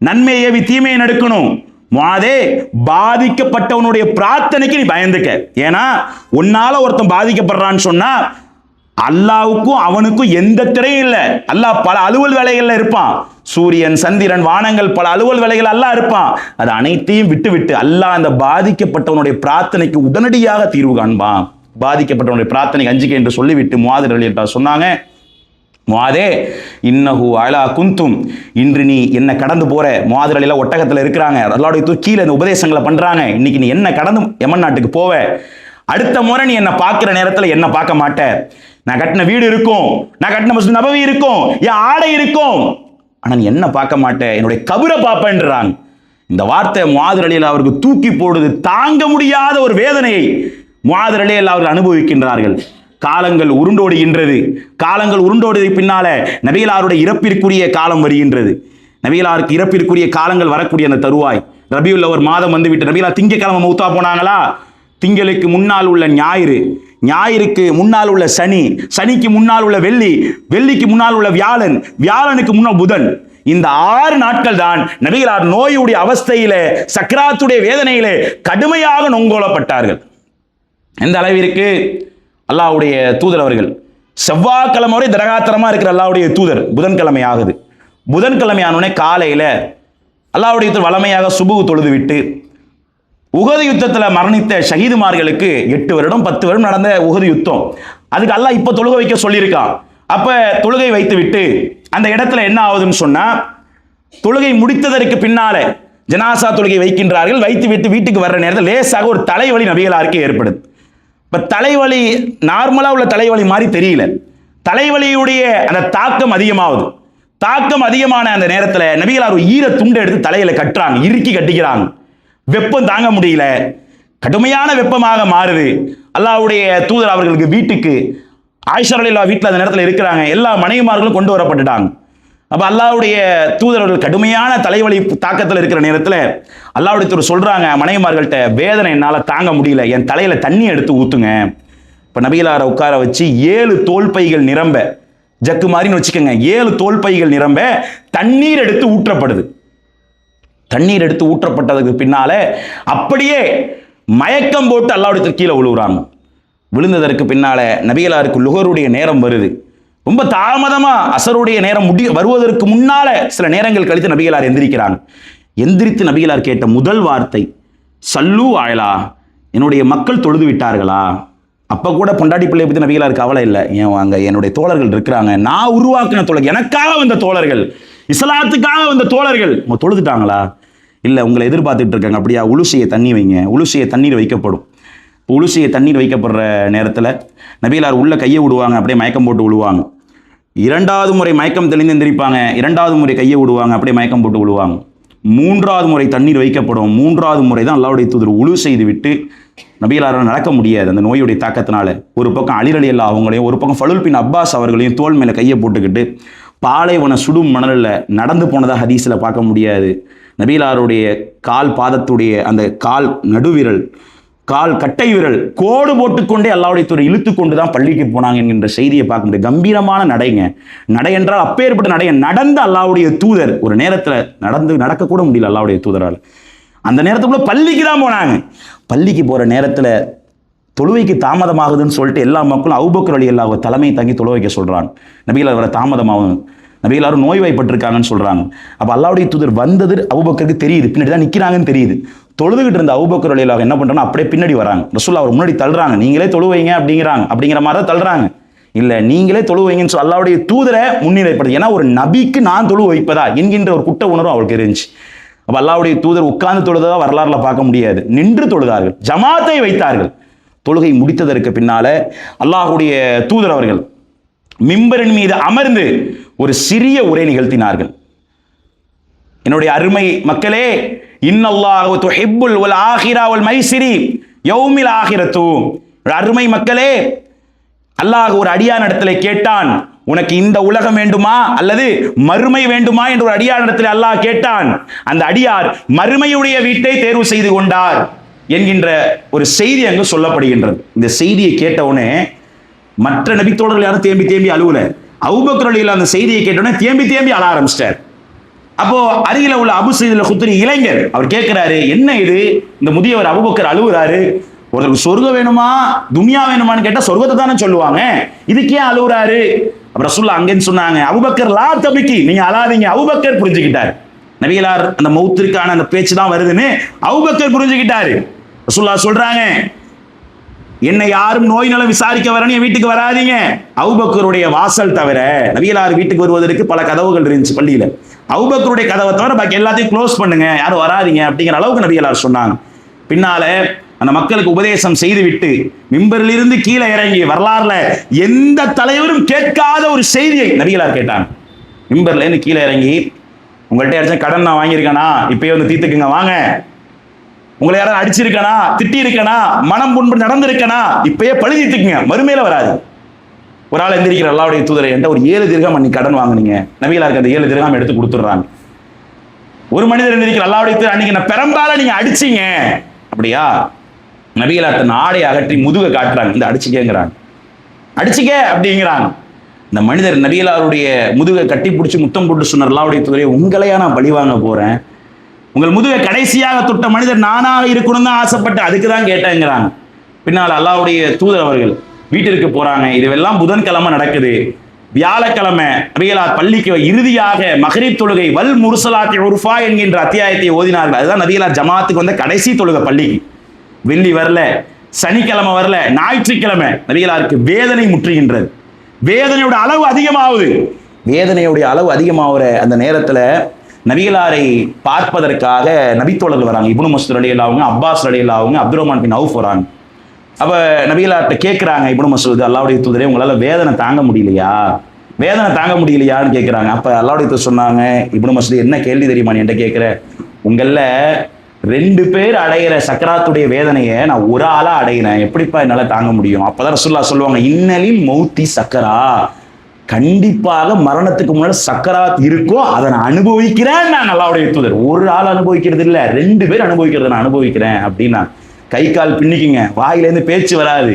நன்மை ஏவி தீமையை நடக்கணும். முஆதே, பாதிக்கப்பட்டவனுடைய பிரார்த்தனைக்கு நீ பயந்துக்க. ஏன்னா உன்னால ஒருத்தன் பாதிக்கப்படுறான்னு சொன்னா அல்லாவுக்கும் அவனுக்கும் எந்த திரையும் இல்லை. அல்லாஹ் பல அலுவல் வேலைகள்ல இருப்பான், சூரியன் சந்திரன் வானங்கள் பல அலுவல் வேலைகள் அல்லாஹ் இருப்பான். அது அனைத்தையும் விட்டு விட்டு அல்லாஹ் அந்த பாதிக்கப்பட்டவனுடைய பிரார்த்தனைக்கு உடனடியாக தீர்வு காண்பான். பாதிக்கப்பட்டவனுடைய பிரார்த்தனைக்கு அஞ்சுக்க என்று சொல்லிவிட்டு முஆது ரலியல்லாஹு சொன்னாங்க, முஆதே இன்னஹு அலா குந்தும், இன்று நீ என்ன கடந்து போற. முஆது ரலியல்லாஹு ஒட்டகத்தில் இருக்கிறாங்க, அல்லாஹ்வுடைய தூதர் கீழே இந்த உபதேசங்களை பண்றாங்க. இன்னைக்கு நீ என்ன கடந்து யமன் நாட்டுக்கு போவ, அடுத்த முறை நீ என்ன பார்க்கிற நேரத்தில் என்ன பார்க்க மாட்ட. நான் கட்டின வீடு இருக்கும், நான் கட்டின மஸ்ஜித் நபவி இருக்கும், என் ஆடை இருக்கும், ஆனா நீ என்ன பார்க்க மாட்டேன், என்னுடைய கபரை பார்ப்பேன்றாங்க. இந்த வார்த்தை முஆது ரலியல்லாஹு அவருக்கு தூக்கி போடுது. தாங்க முடியாத ஒரு வேதனையை முஆது ரலியல்லாஹு அவர்கள் அனுபவிக்கின்றார்கள். காலங்கள் உருண்டோடுகின்றது. காலங்கள் உருண்டோடுவதற்கு பின்னால நபிகளாருடைய இறப்பிற்குரிய காலம் வருகின்றது. நபிகளாருக்கு இறப்பிற்குரிய காலங்கள் வரக்கூடிய அந்த தருவாய், ரபியுல் அவ்வல் மாதம் வந்துவிட்டு நபிகளார் திங்கக்கிழமை மௌத்தா போனாங்களா, திங்களுக்கு முன்னால் உள்ள ஞாயிறு ஞாயிறுக்கு முன்னால் உள்ள சனி, சனிக்கு முன்னால் உள்ள வெள்ளி, வெள்ளிக்கு முன்னால் உள்ள வியாழன், வியாழனுக்கு முன்னால் புதன். இந்த 6 நாட்கள் தான் நபிகளார் நோயுடைய அவஸ்தையிலே, சக்கராத்துடைய வேதனையிலே கடுமையாக நொங்கோலப்பட்டார்கள். எந்த அளவிற்கு அல்லாஹ்வுடைய தூதர் அவர்கள் செவ்வாய்க்கிழமை வரை திரகாத்திரமா இருக்கிற அல்லாஹ்வுடைய தூதர் புதன்கிழமை ஆகுது. புதன்கிழமை ஆனோடனே காலையில அல்லாஹ்வுடைய தூதர் வளமையாக சுபுகு தொழுது விட்டு, உஹது யுத்தத்தில் மரணித்த ஷஹீதுமார்களுக்கு 8 வருடம் 10 வருடம் நடந்த உஹது யுத்தம், அதுக்கு அல்லாஹ் இப்ப தொழுகை வைக்க சொல்லியிருக்கான். அப்ப தொழுகை வைத்து விட்டு அந்த இடத்துல என்ன ஆகுதுன்னு சொன்னா, தொழுகை முடித்ததற்கு பின்னால ஜனாசா தொழுகை வைக்கின்றார்கள். வைத்து விட்டு வீட்டுக்கு வர்ற நேரத்தில் லேசாக ஒரு தலைவலி நபிகளாருக்கு ஏற்படுது. இப்ப தலைவலி நார்மலா உள்ள தலைவலி மாதிரி தெரியல, தலைவலியுடைய அந்த தாக்கம் அதிகமாகுது. தாக்கம் அதிகமான அந்த நேரத்தில் நபிகளார் ஒரு ஈர துண்டை எடுத்து தலையில கட்டுறாங்க, இறுக்கி கட்டிக்கிறாங்க. வெப்பம் தாங்க முடியல, கடுமையான வெப்பமாக மாறுது. அல்லாஹ்வுடைய தூதர் அவர்களுக்கு வீட்டுக்கு ஆயிஷா ரலியல்லாஹு வீட்டில் அந்த நேரத்தில் இருக்கிறாங்க, எல்லா மனைவிமார்களும் கொண்டு வரப்பட்டுட்டாங்க. அப்ப அல்லாஹ்வுடைய தூதர்கள் கடுமையான தலைவலி தாக்கத்தில் இருக்கிற நேரத்தில் அல்லாஹ்வுடைய தூதர் சொல்றாங்க மனைவிமார்கள்ட்ட, வேதனை என்னால் தாங்க முடியல, என் தலையில தண்ணி எடுத்து ஊத்துங்க. இப்ப நபிகளாரை உட்கார வச்சு 7 தோல் பைகள் நிரம்ப, ஜக்கு மாதிரின்னு வச்சுக்கோங்க, 7 தோல் பைகள் நிரம்ப தண்ணீர் எடுத்து ஊற்றப்படுது. தண்ணீர் எடுத்து ஊற்றப்பட்டதுக்கு பின்னால அப்படியே மயக்கம் போட்டு அல்லாஹ்வுடைய கீழே விழுவுறாங்க. விழுந்ததற்கு பின்னால நபிகளாருக்கு லுஹருடைய நேரம் வருது. ரொம்ப தாமதமா அசருடைய நேரம் வருவதற்கு முன்னால சில நேரங்கள் கழித்து நபிகளார் எந்திரிக்கிறாங்க. எந்திரித்து நபிகளார் கேட்ட முதல் வார்த்தை, சல்லு ஆயலா, என்னுடைய மக்கள் தொழுது விட்டார்களா? அப்ப கூட பொண்டாட்டி பிள்ளையை பத்தி நபிகளாருக்கு கவலை இல்லை. ஏன் வாங்க, என்னுடைய தோழர்கள் இருக்கிறாங்க, நான் உருவாக்கின தோழர்கள், எனக்காக வந்த தோழர்கள், இஸ்லாத்துக்காக வந்த தோழர்கள், அவங்க தொழுதுட்டாங்களா? இல்லை, உங்களை எதிர்பார்த்துட்டு இருக்காங்க. அப்படியா, உலுசியை தண்ணி வைங்க. உலுசியை தண்ணீர் வைக்கப்படும். உலுசியை தண்ணீர் வைக்கப்படுற நேரத்தில் நபிகளார் உள்ள கையை விடுவாங்க, அப்படியே மயக்கம் போட்டு விழுவாங்க. 2வது முறை மயக்கம் தெளிந்து எந்திரிப்பாங்க, 2வது முறை கையை விடுவாங்க, அப்படியே மயக்கம் போட்டு விழுவாங்க. 3வது முறை தண்ணீர் வைக்கப்படும். 3வது முறை தான் அல்லாஹ்வுடைய தூதர் உலு செய்து விட்டு, நபிகளாரால் நடக்க முடியாது அந்த நோயுடைய தாக்கத்தினால. ஒரு பக்கம் அலி ரலியல்லாஹு அவங்களையும், ஒரு பக்கம் ஃபலுல் பின் அப்பாஸ் அவர்களையும் தோல் மேலே கையை போட்டுக்கிட்டு பாலைவன சுடும் மணலில் நடந்து போனதாக ஹதீஸில் பார்க்க முடியாது. நபிகளாருடைய கால் பாதத்துடைய அந்த கால் நடுவிரல், கால் கட்டை விரல் கோடு போட்டுக்கொண்டே அல்லாஹ்வுடைய தூதர் இழுத்து கொண்டு தான் பள்ளிக்கு போனாங்க என்கின்ற செய்தியை பார்க்க முடியும். கம்பீரமான நடைங்க. நடை என்றால் அப்பேற்பட்ட நடைங்க. நடந்த அல்லாஹ்வுடைய தூதர் ஒரு நேரத்தில் நடக்கக்கூட முடியல அல்லாஹ்வுடைய தூதரால். அந்த நேரத்துக்குள்ள பள்ளிக்கு தான் போனாங்க. பள்ளிக்கு போற நேரத்தில் தொழுவைக்கு தாமதமாகுதுன்னு சொல்லிட்டு எல்லா மக்களும் அபூபக்கர் ரலியல்லாஹு தலைமை தங்கி தொழு வைக்க சொல்றாங்க. நபிகளார் வர தாமதமாகும், நபிகளாரும் நோய்வாய்ப்பட்டிருக்காங்கன்னு சொல்றாங்க. அப்ப அல்லாஹ்வுடைய தூதர் வந்தது அபூபக்கருக்கு தெரியுது, பின்னாடி தான் நிற்கிறாங்கன்னு தெரியுது. தொழுதுகிட்டு இருந்த அபூபக்கர் ரலியல்லாஹு என்ன பண்றாங்க, அப்படியே பின்னாடி வராங்க. ரசூலுல்லாஹ் அவர் முன்னாடி தள்ளுறாங்க, நீங்களே தொழு வைங்க அப்படிங்கிற மாதிரி தான் தள்ளுறாங்க. இல்ல, நீங்களே தொழு வைங்கன்னு சொல்லி அல்லாஹ்வுடைய தூதரை முன்னிலைப்படுது. ஏன்னா ஒரு நபிக்கு நான் தொழு வைப்பதா என்கின்ற ஒரு குற்ற உணர்வு அவளுக்கு இருந்துச்சு. அப்ப அல்லாஹ்வுடைய தூதர் உட்கார்ந்து தொழுதா வரலாறுல பார்க்க முடியாது, நின்று தொழுதார்கள், ஜமாத்தை வைத்தார்கள். தொழுகை முடித்ததற்கு பின்னால அல்லாஹ்வுடைய தூதர் அவர்கள் மிம்பரின் மீது அமர்ந்து ஒரு சிறிய உரை நிகழ்த்தினார்கள். என்னுடைய அருமை மக்களே, இன்னல்லாஹு துஹிப்புல் வல் ஆகிரா வல் மைசிரி யௌமில் ஆகிரத்து. அருமை மக்களே, அல்லாஹ் ஒரு அடியான் இடத்துல கேட்டான், உனக்கு இந்த உலகம் வேண்டுமா அல்லது மறுமை வேண்டுமா என்று ஒரு அடியார் இடத்துல அல்லாஹ் கேட்டான். அந்த அடியார் மறுமையுடைய வீட்டை தேர்வு செய்து கொண்டார் என்கின்ற ஒரு செய்தி அங்கு சொல்லப்படுகின்றது. இந்த செய்தியை கேட்டவுடனே மற்ற நபித்தோழர்கள் யாரும் தேம்பி தேம்பி அழுவல. அபூபக்கர் ரலியல்லாஹு அந்த செய்தியை கேட்டவுடனே தேம்பி தேம்பி அழ ஆரம்பிச்சிட்டார். அப்போ அருகில உள்ள அபு சயீத் அல்-குத்ரி இளைஞர் அவர் கேட்கிறாரு, என்ன இது, இந்த முதியவர் அபூபக்கர் அழுகுறாரு, ஒருத்தருக்கு சொர்க்கம் வேணுமா துனியா வேணுமான்னு கேட்டா சொர்க்கத்தை தானே சொல்லுவாங்க, இதுக்கே அழுகுறாரு? அப்புறம் ரசூலுல்லாஹ் அங்கன்னு சொன்னாங்க, அபூபக்கர் லா தபிக்கி, நீங்க அழாதீங்க. அபூபக்கர் புரிஞ்சுக்கிட்டார். நபிகளார் அந்த மௌத்திற்கான அந்த பேச்சு தான் வருதுன்னு அபூபக்கர் புரிஞ்சுக்கிட்டாரு. ரசூலுல்லாஹ் சொல்றாங்க, என்னை யாரும் நோய் நலம் விசாரிக்க வரணும், என் வீட்டுக்கு வராதீங்க. அபூபக்கருடைய வாசல் தவிர நபிகளார் வீட்டுக்கு வருவதற்கு பல கதவுகள் இருந்துச்சு பள்ளியில. அபூபக்கருடைய கதவை தவிர பாக்கி எல்லாத்தையும் க்ளோஸ் பண்ணுங்க, யாரும் வராதீங்க அப்படிங்கிற அளவுக்கு நபிகளார் சொன்னாங்க. பின்னால அந்த மக்களுக்கு உபதேசம் செய்துவிட்டு மிம்பரிலிருந்து கீழே இறங்கி வரலாறுல எந்த தலைவரும் கேட்காத ஒரு செய்தியை நபிகளார் கேட்டாங்க. மிம்பர்ல இருந்து கீழே இறங்கி, உங்கள்கிட்ட யாராச்சும் கடன் நான் வாங்கியிருக்கேனா, இப்பயே வந்து தீர்த்துக்குங்க வாங்க. உங்களை யாராவது அடிச்சிருக்கனா, திட்டி இருக்கனா, மனம் புண்பு நடந்திருக்கனா, இப்பயே பழி தீர்த்துக்குங்க, மறுமையில வராது. ஒரு ஆள் எந்திரிக்கிற அல்லாஹ்வுடைய தூதரை என்கிட்ட ஒரு 7 திர்ஹம் நீ கடன் வாங்குனீங்க, நபிகளாருக்கு அந்த 7 திர்ஹம் எடுத்து கொடுத்துடுறாங்க. ஒரு மனிதர் எந்திரிக்கிற அல்லாஹ்வுடைய தூதர், அன்னைக்கு நான் பெரம்பால நீங்க அடிச்சீங்க, அப்படியா? நபிகளார் தன் ஆடை அகற்றி முதுகை காட்டுறாங்க, இந்த அடிச்சுக்கேங்கிறாங்க, அடிச்சுக்க அப்படிங்கிறாங்க. இந்த மனிதர் நபிகளாருடைய முதுகை கட்டி பிடிச்சி முத்தம் போட்டு சொன்னார், அல்லாஹ்வுடைய தூதரே உங்களையா நான் பழி வாங்க போறேன், உங்கள் முதுகை கடைசியாக தொட்ட மனிதர் நானாக இருக்கணும் தான் ஆசைப்பட்டு அதுக்கு தான் கேட்டேங்கிறாங்க. பின்னால் அல்லாஹ்வுடைய தூதர் அவர்கள் வீட்டிற்கு போறாங்க. இதுவெல்லாம் புதன்கிழமை நடக்குது. வியாழக்கிழமை நபிகளார் பள்ளிக்கு இறுதியாக மக்ரிப் தொழுகை வல் முர்சலாத்தி உர்ஃபா என்கின்ற அத்தியாயத்தை ஓதினார்கள். அதுதான் நபிகளார் ஜமாத்துக்கு வந்த கடைசி தொழுகை பள்ளிக்கு. வெள்ளி வரல, சனிக்கிழமை வரல, ஞாயிற்றுக்கிழமை நபிகளாருக்கு வேதனை முற்றுகின்றது. வேதனையோட அளவு அதிகமாகுது. வேதனையுடைய அளவு அதிகமாகிற அந்த நேரத்தில் நபிகளாரை பார்ப்பதற்காக நபித்தோழர்கள் வராங்க. இப்னு மஸ்ஊத் ரலியல்லாஹு அன்ஹு, அப்பாஸ் ரலியல்லாஹு அன்ஹு, அப்துர் ரஹ்மான் பின் அவுஃப் வராங்க. அப்ப நபிகளார்கிட்ட கேட்குறாங்க, இப்னு மஸ்ஊத் அல்லாஹ்வுடைய தூதரே உங்களால் வேதனை தாங்க முடியலையா, வேதனை தாங்க முடியலையான்னு கேட்குறாங்க. அப்போ அல்லாஹ்வுடைய தூதர் சொன்னாங்க, இப்னு மஸ்ஊத் என்ன கேள்வி தெரியுமா நீ என்கிட்ட கேட்குற, உங்களில் 2 பேர் அடைகிற சக்கராத்துடைய வேதனையை நான் ஒரு ஆளா அடைகிறேன், எப்படிப்பா என்னால் தாங்க முடியும்? அப்போதான் ரசூலுல்லாஹ் சொல்லுவாங்க, இன்னலில் மௌத்தி சக்கரா, கண்டிப்பாக மரணத்துக்கு முன்னாடி சக்கராத் இருக்கும், அதை நான் அனுபவிக்கிறேன். நான் அல்லாஹ்வுடைய தூதர் ஒரு ஆள் அனுபவிக்கிறது இல்லை, 2 பேர் அனுபவிக்கிறத நான் அனுபவிக்கிறேன் அப்படின்னா கை கால் பின்னிக்குங்க, வாயிலேருந்து பேச்சு வராது.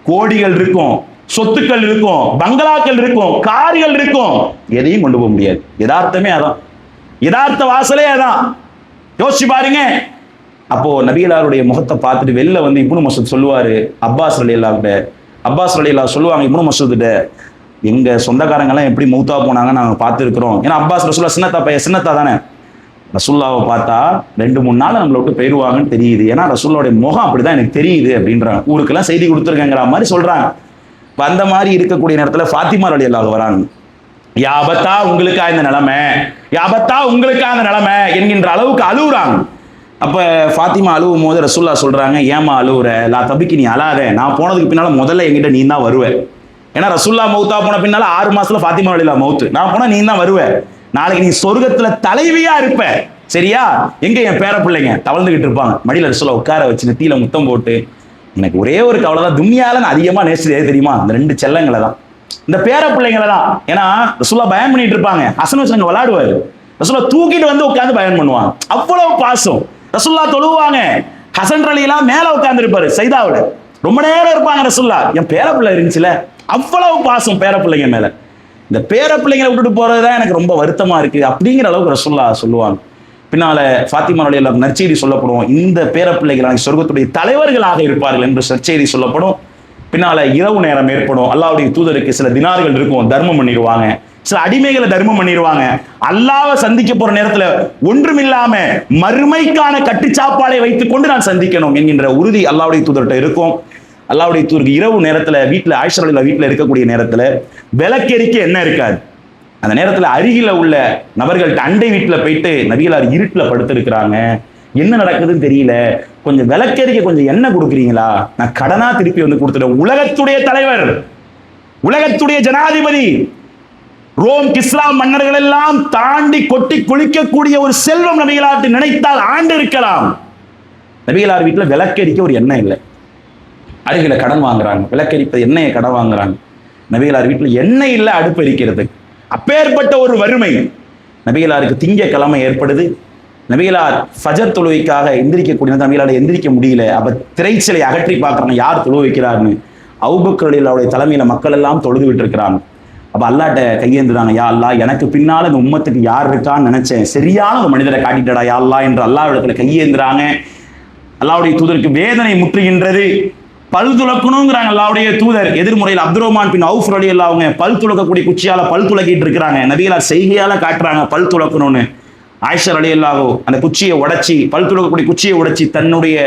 கோடிகள் இருக்கும், சொத்துக்கள் இருக்கும், பங்களாக்கள் இருக்கும், கார்கள் இருக்கும், எதையும் கொண்டு போக முடியாது. யதார்த்தமே அதான், யதார்த்த வாசலே அதான். யோசிச்சு பாருங்க. அப்போ நபிகளாருடைய முகத்தை பார்த்துட்டு வெளில வந்து இப்னு மஸ்ஊத் சொல்லுவாரு அப்பாஸ் ரலியல்லாஹு சொல்லுவாங்க இப்னு மஸ்ஊத்கிட்ட, எங்க சொந்தக்காரங்கெல்லாம் எப்படி மௌத்தா போனாங்க நாங்கள் பார்த்துருக்குறோம். ஏன்னா அப்பாஸ் ரசூலுல்லாஹ் சின்னத்தா தானே, ரசூலுல்லாவை பார்த்தா 2-3 நாள் நம்மளை விட்டு போயிடுவாங்கன்னு தெரியுது, ஏன்னா ரசூலுல்லாவுடைய முகம் அப்படிதான் எனக்கு தெரியுது அப்படின்றாங்க. ஊருக்கெல்லாம் செய்தி கொடுத்துருக்கேங்கிற மாதிரி சொல்றாங்க. இப்போ அந்த மாதிரி இருக்கக்கூடிய நேரத்தில் ஃபாத்திமா ரலியல்லாஹு வராங்க. யாபத்தா உங்களுக்கா இந்த நிலைமை, யாபத்தா உங்களுக்கா இந்த நிலைமை என்கின்ற அளவுக்கு அழுகுறாங்க. அப்ப ஃபாத்திமா அழுவும் போது ரசூலுல்லாஹ் சொல்றாங்க, ஏமா அழுவுற, லா தபிக்கு நீ அழாத, நான் போனதுக்கு பின்னால முதல்ல என்கிட்ட நீ தான் வருவ. ஏன்னா ரசூலுல்லாஹ் மௌத்தா போன பின்னால 6 மாசத்துல ஃபாத்திமா ரலியல்லாஹு மௌத்து, நான் போனா நீ தான் வருவ, நாளைக்கு நீ சொர்க்கத்துல தலைவியா இருப்ப, சரியா? எங்க என் பேர பிள்ளைங்க தவழ்ந்துகிட்டு இருப்பாங்க, மடியில ரசூலுல்லாஹ் உட்கார வச்சு நெத்தியில முத்தம் போட்டு, எனக்கு ஒரே ஒரு கவலை தான், துன்யால நான் அதிகமா நேசிச்சது தெரியுமா, இந்த 2 செல்லங்களை தான், இந்த பேர பிள்ளைங்களை தான். ஏன்னா ரசூலுல்லாஹ் பயான் பண்ணிட்டு இருப்பாங்க, ஹசன் ஹுசைன் விளையாடுவாரு, ரசூலுல்லாஹ் தூக்கிட்டு வந்து உட்கார்ந்து பயான் பண்ணுவாங்க, அவ்வளவு பாசம். ரசூலுல்லாஹ் தொழுவாங்க, ஹசன் ரலியல்லாஹு மேல உட்கார்ந்து இருப்பாரு சைதாவுல, ரொம்ப நேரம் இருப்பாங்க ரசூலுல்லாஹ், என் பேர பிள்ளை இருந்துச்சுல, அவ்வளவு பாசம் பேர பிள்ளைங்க மேல. இந்த பேர பிள்ளைங்களை விட்டுட்டு போறதுதான் எனக்கு ரொம்ப வருத்தமா இருக்கு அப்படிங்கிற அளவுக்கு ரசூலுல்லாஹ் சொல்லுவாங்க. பின்னால ஃபாத்திமா ரலியல்லாஹு நற்செய்தி சொல்லப்படும், இந்த பேர பிள்ளைகள் சொர்க்கத்துடைய தலைவர்களாக இருப்பார்கள் என்று நற்செய்தி சொல்லப்படும். பின்னால இரவு நேரம் ஏற்படும், அல்லாஹ்வுடைய தூதருக்கு சில தினார்கள் இருக்கும், தர்மம் பண்ணிடுவாங்க, சில அடிமைகளை தர்மம் பண்ணிடுவாங்க. அல்லாஹ்வை சந்திக்க போற நேரத்துல ஒன்றுமில்லாம மறுமைக்கான கட்டுச்சாப்பாடை வைத்துக் கொண்டு நான் சந்திக்கணும் என்கின்ற உறுதி அல்லாஹ்வுடைய தூதர்கிட்ட இருக்கும். அல்லாஹ்வுடைய தூதருக்கு இரவு நேரத்துல வீட்டுல ஆயிஷா ரலியல்லாஹு வீட்டுல இருக்கக்கூடிய நேரத்துல விளக்கெரிக்க என்ன இருக்காது. அந்த நேரத்துல அருகில உள்ள நபர்கள்ட்ட அண்டை வீட்டுல போயிட்டு நபிகளார் இருட்டுல படுத்து இருக்கிறாங்க, என்ன நடக்குதுன்னு தெரியல, கொஞ்சம் விளக்கெரிக்க கொஞ்சம் எண்ணெய் கொடுக்குறீங்களா, நான் கடனா திருப்பி வந்து கொடுத்துட்டேன். உலகத்துடைய தலைவர், உலகத்துடைய ஜனாதிபதி, ரோம் கிஸ்லா மன்னர்கள் எல்லாம் தாண்டி கொட்டி குளிக்கக்கூடிய ஒரு செல்வம் நபிகளார் நினைத்தால் ஆண்டு இருக்கலாம். நபிகளார் வீட்டுல விளக்கெரிக்க ஒரு எண்ணெய் இல்லை, அருகில கடன் வாங்குறாங்க, விளக்கெரிப்பது எண்ணெயை கடன் வாங்குறாங்க. நபிகளார் வீட்டுல எண்ணெய் இல்லை அடுப்பு எரிக்கிறது. அப்பேற்பட்ட ஒரு வறுமை நபிகளாருக்கு திங்கக்கிழமை ஏற்படுது. நபிகளார் ஃபஜர் தொழுகைக்காக எந்திரிக்கக்கூடிய நபிகளால் எந்திரிக்க முடியல. அப்ப திரைச்சலை அகற்றி பார்க்கறாங்க, யார் தொழு வைக்கிறாருன்னு. அபூபக்கர் ரலியல்லாஹு தலைமையில மக்கள் எல்லாம் தொழுது விட்டு இருக்கிறாங்க. அப்ப அல்லாஹ்ட்ட கையேந்துறாங்க, யா அல்லாஹ் எனக்கு பின்னால இந்த உம்மத்துக்கு யார் இருக்கான்னு நினைச்சேன், சரியான ஒரு மனிதரை காட்டிட்டடா யா அல்லாஹ் என்று அல்லாஹ்விடத்துல கையேந்துறாங்க. அல்லாஹ்வுடைய தூதருக்கு வேதனை முற்றுகின்றது. பல் துலக்கணுங்கிறாங்க அல்லாஹ்வுடைய தூதர். எதிர்முறையில் அப்துர் ரஹ்மான் பின் அவுஃப் ரலியல்லாஹு அன்ஹு பல் துலக்கக்கூடிய குச்சியால பல் துலக்கிட்டு இருக்கிறாங்க. நபிகளார் செய்கையால காட்டுறாங்க பல் துலக்கணும்னு. ஆயிஷா ரலியல்லாஹு அந்த குச்சியை உடைச்சி, பல் துலக்கக்கூடிய குச்சியை உடைச்சி தன்னுடைய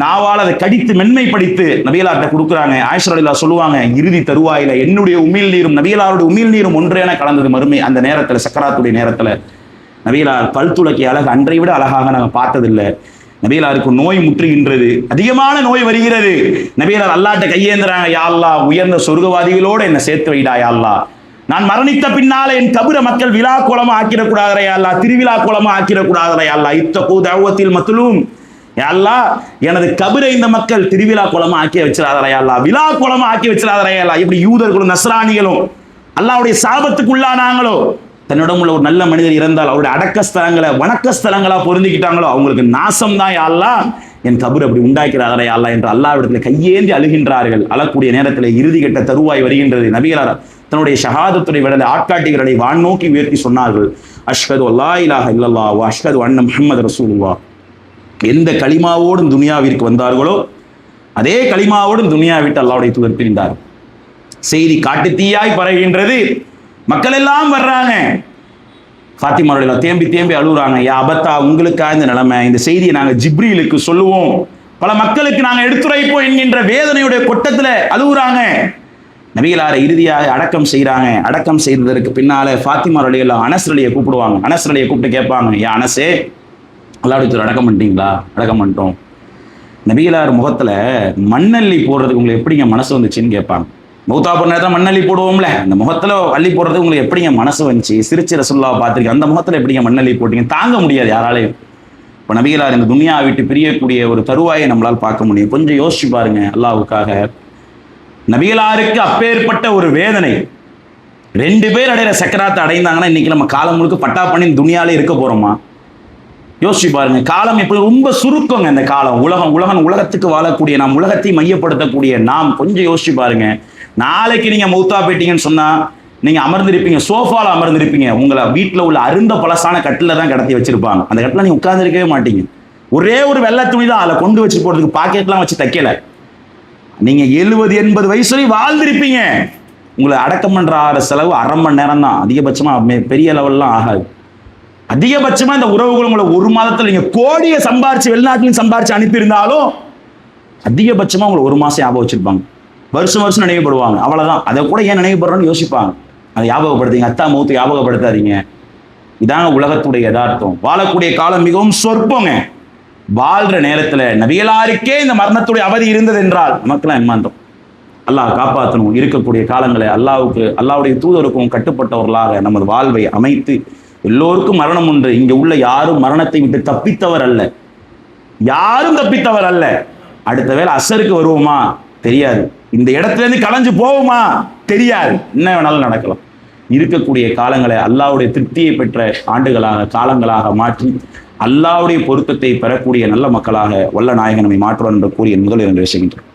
நாவால் அதை கடித்து மென்மைப்படுத்தி நபிகளார்ட்ட கொடுக்குறாங்க. ஆயிஷா ரலியல்லாஹு சொல்லுவாங்க, இறுதி தருவாயில என்னுடைய உமிழ் நீரும் நபிகளாருடைய உமிழ் நீரும் ஒன்றேன கலந்தது மறுமை அந்த நேரத்துல, சக்கராத்துடைய நேரத்துல. நபிகளார் பல் துலக்கிய அழகு அன்றை விட அழகாக நாங்கள் பார்த்ததில்லை. நபிகளாருக்கு நோய் முற்றுகின்றது, அதிகமான நோய் வருகிறது. நபிகளார் அல்லாஹ்ட்ட கையேந்துறாங்க, யா அல்லாஹ் உயர்ந்த சொர்க்கவாதிகளோடு என்ன சேர்த்து வைடா யா அல்லாஹ், நான் மரணித்த பின்னால என் கபரை மக்கள் விழா கோலமா ஆக்கிடக்கூடாதா யா அல்லாஹ், திருவிழா கோலமா ஆக்கிடக்கூடாதா யா அல்லாஹ், இத்தகு தஅவத்தில் மத்லூம் யா அல்லாஹ், எனது கபரை இந்த மக்கள் திருவிழா கோலமா ஆக்கி வச்சிடாதா யா அல்லாஹ், விழா கோலமா ஆக்கி வச்சிடாதா யா அல்லாஹ். இப்படி யூதர்களும் நஸ்ரானிகளும் அல்லாஹ்வுடைய சாபத்துக்கு உள்ளானாங்களோ, தன்னிடம் உள்ள ஒரு நல்ல மனிதர் இறந்தால் அவருடைய அடக்க ஸ்தலங்களை வணக்க ஸ்தலங்களா பொருந்திக்கிட்டாங்களோ அவங்களுக்கு நாசம் தான் யா அல்லாஹ், என் கபர் அப்படி உண்டாக்கிறாரே அல்லாஹ் என்று அல்லாஹ்விடத்தில் கையேந்தி அழுகின்றார்கள். அழக்கூடிய நேரத்தில் இறுதி கட்ட தருவாய் வருகின்றது. நபிகளார் தன்னுடைய ஷஹாதத்துடைய விடலை ஆட்காட்டிகளை வான்நோக்கி உயர்த்தி சொன்னார்கள், அஷ்ஹது அல்லா இலாஹ இல்லல்லாஹ் வ அஷ்ஹது அன்ன முஹம்மது ரசூலுல்லாஹ். எந்த களிமாவோடும் துனியாவிற்கு வந்தார்களோ அதே களிமாவோடும் துனியா விட்டு அல்லாஹ்வுடைய தூதர் பிரிந்தார். செய்தி காட்டு தீயாய் பரவுகின்றது. மக்கள் எல்லாம் வர்றாங்க, ஃபாத்திமாவுடைய தேம்பி தேம்பி அழுகுறாங்க. யா அபத்தா, உங்களுக்கா இந்த நிலைமை? இந்த செய்தியை நாங்கள் ஜிப்ரீலுக்கு சொல்லுவோம், பல மக்களுக்கு நாங்கள் எடுத்துரைப்போம் என்கின்ற வேதனையுடைய கொட்டத்தில் அழுகுறாங்க. நபிகளாரை இறுதியாக அடக்கம் செய்கிறாங்க. அடக்கம் செய்ததற்கு பின்னால ஃபாத்திமா ரலியல்லாஹு அனஸ் ரலியை கூப்பிடுவாங்க. அனஸ் ரலியை கூப்பிட்டு கேட்பாங்க, யா அனஸே, அல்லாஹ்வுடைய தூதர் அடக்கம் பண்ணிட்டீங்களா? அடக்கம் பண்ணிட்டோம். நபிகளார் முகத்தில் மண்ணள்ளி போடுறதுக்கு உங்களுக்கு எப்படிங்க மனசு வந்துச்சுன்னு கேட்பாங்க. மௌத்தா பண்ண நேரத்தில் மண்ணள்ளி போடுவோம்ல, அந்த முகத்தில் அள்ளி போடுறதுக்கு உங்களுக்கு எப்படிங்க மனசு வந்துச்சு? சிரிச்சு ரசூலுல்லாஹ் பார்த்துருக்கேன், அந்த முகத்தில் எப்படிங்க மண்ணள்ளி போட்டீங்க? தாங்க முடியாது யாராலையும். இப்போ நபிகளார் இந்த துனியா விட்டு பிரியக்கூடிய ஒரு தருவாயை நம்மளால் பார்க்க முடியும். கொஞ்சம் யோசிச்சு பாருங்க. அல்லாஹ்வுக்காக நபிகளாருக்கு அப்பேற்பட்ட ஒரு வேதனை. 2 பேர் அடையிற சக்கராத்தை அடைந்தாங்கன்னா இன்னைக்கு நம்ம காலம் முழுக்க பட்டா பண்ணி துனியாலே இருக்க போறோமா? யோசிச்சு பாருங்க. காலம் எப்படி ரொம்ப சுருக்கங்க இந்த காலம். உலகத்துக்கு வாழக்கூடிய நாம், உலகத்தை மையப்படுத்தக்கூடிய நாம், கொஞ்சம் யோசிச்சு பாருங்க. நாளைக்கு நீங்க மௌத்தா போயிட்டீங்கன்னு சொன்னா நீங்க அமர்ந்திருப்பீங்க, சோஃபால அமர்ந்திருப்பீங்க. உங்களை வீட்டில் உள்ள அருந்த பழசான கட்டில தான் கடத்தி வச்சிருப்பாங்க. அந்த கட்டில நீங்க உட்கார்ந்துருக்கவே மாட்டீங்க. ஒரே ஒரு வெள்ளை துணி தான் அதில் கொண்டு வச்சு போடுறதுக்கு பாக்கெட்லாம் வச்சு தைக்கல. நீங்க 70-80 வயசு வரை வாழ்ந்திருப்பீங்க. உங்களை அடக்கம் பண்ற செலவு 1/2 மணி நேரம் தான், அதிகபட்சமா பெரிய லெவல்லாம் ஆகாது. அதிகபட்சமா இந்த உறவுகள் உங்களை 1 மாதத்தில் நீங்க கோடியை சம்பாரிச்சு வெளிநாட்டிலையும் சம்பாரிச்சு அனுப்பியிருந்தாலும் அதிகபட்சமா உங்களை 1 மாசம் ஞாபகம் வச்சிருப்பாங்க. வருஷம் நினைவுபடுவாங்க. அவ்வளவுதான். அதை கூட ஏன் நினைவுபடுறோன்னு யோசிப்பாங்க. அதை ஞாபகப்படுத்துங்க. அத்தா மௌத்து ஞாபகப்படுத்தாதீங்க. இதாங்க உலகத்துடைய யதார்த்தம். வாழக்கூடிய காலம் மிகவும் சொற்பங்க. வாழ்ற நேரத்துல நபிகளாருக்கே இந்த மரணத்துடைய அவதி இருந்தது என்றால் நமக்கெல்லாம் என்மாந்தம். அல்லாஹ் காப்பாற்றணும். இருக்கக்கூடிய காலங்களை அல்லாஹ்வுடைய தூதருக்கும் கட்டுப்பட்டவர்களாக நமது வாழ்வை அமைத்து, எல்லோருக்கும் மரணம் உண்டு. இங்க உள்ள யாரும் மரணத்தை விட்டு தப்பித்தவர் அல்ல. யாரும் தப்பித்தவர் அல்ல. அடுத்த வேளை அசருக்கு வருவோமா தெரியாது. இந்த இடத்துல இருந்து கலைஞ்சு போவோமா தெரியாது. என்ன வேணாலும் நடக்கலாம். இருக்கக்கூடிய காலங்களை அல்லாஹ்வுடைய திருப்தியை பெற்ற ஆண்டுகளாக, காலங்களாக மாற்றி அல்லாஹ்வுடைய பொருத்தத்தை பெறக்கூடிய நல்ல மக்களாக வல்ல நாயகன் நம்மை மாற்றுவார் என்று கூறிய முதலில் என்று செய்கின்றோம்.